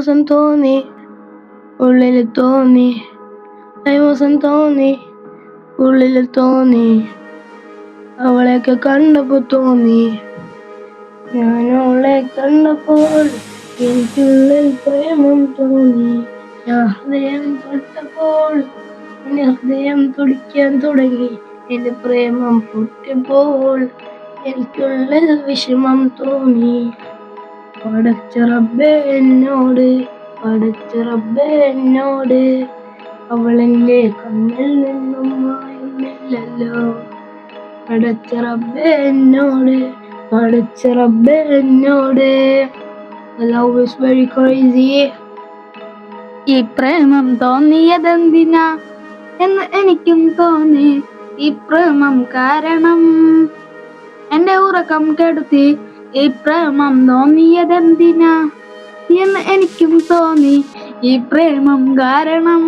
കൈമോശം തോന്നി ഉള്ളിൽ തോന്നി, കൈമോശം തോന്നി ഉള്ളിൽ തോന്നി, അവളെയൊക്കെ കണ്ടപ്പോ തോന്നി, ഞാൻ അവളെ കണ്ടപ്പോൾ എനിക്കുള്ളിൽ പ്രേമം തോന്നി. ഞാൻ ഹൃദയം തൊട്ടപ്പോൾ എന്റെ ഹൃദയം തുടിക്കാൻ തുടങ്ങി. എന്റെ പ്രേമം പൊട്ടിയപ്പോൾ എനിക്കുള്ളിൽ വിഷമം തോന്നി. പടച്ച റബ്ബേ എന്നോട്, പടച്ച റബ്ബേ എന്നോട്, അവളെന്റെ കണ്ണിൽ നിന്നും മായുന്നില്ലല്ലോ. പടച്ച റബ്ബേ എന്നോട്, പടച്ച റബ്ബേ എന്നോട്. Love is very crazy. ഈ പ്രേമം തോന്നിയതെന്തിനാ എന്ന് എനിക്കും തോന്നി. ഈ പ്രേമം കാരണം എന്റെ ഉറക്കം കെടുത്തി. ഈ പ്രേമം തോന്നിയതെന്തിനാ എന്ന് എനിക്കും തോന്നി. ഈ പ്രേമം കാരണം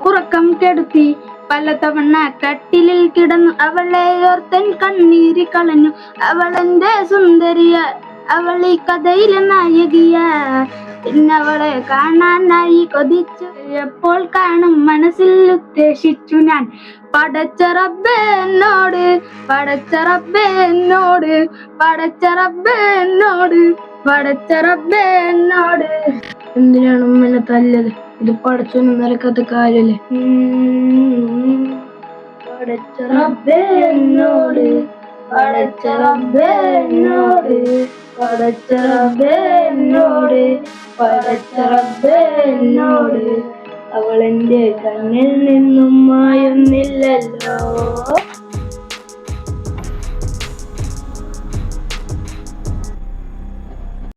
ഉറക്കം കെടുത്തി. പലതവണ കട്ടിലിൽ കിടന്നു അവളെ ഓർത്തൻ കണ്ണീര് കളഞ്ഞു. അവളെന്റെ സുന്ദരിയ, അവൾ ഈ കഥയിലെ നായകിയ. പിന്നവളെ കാണാനായി കൊതിച്ചു, എപ്പോൾ കാണും മനസ്സിൽ ഉദ്ദേശിച്ചു ഞാൻ. പടച്ച റബ്ബേ എന്നോട്, പടച്ച റബ്ബേ എന്നോട്, പടച്ച റബ്ബേ എന്നോട്, പടച്ച റബ്ബേ എന്നോട്. എന്തിനാണ് എന്നെ തല്ലത്? ഇത് പടച്ചൊന്നും നടക്കാത്ത കാര്യല്ലേ. പടച്ച റബ്ബേ എന്നോട്, പടച്ച റബ്ബേ എന്നോട്, പടച്ച റബ്ബേ എന്നോട്, പടച്ച റബ്ബേ എന്നോട്, അവളെന്റെ കണ്ണിൽ നിന്നും മായുന്നില്ലല്ലോ.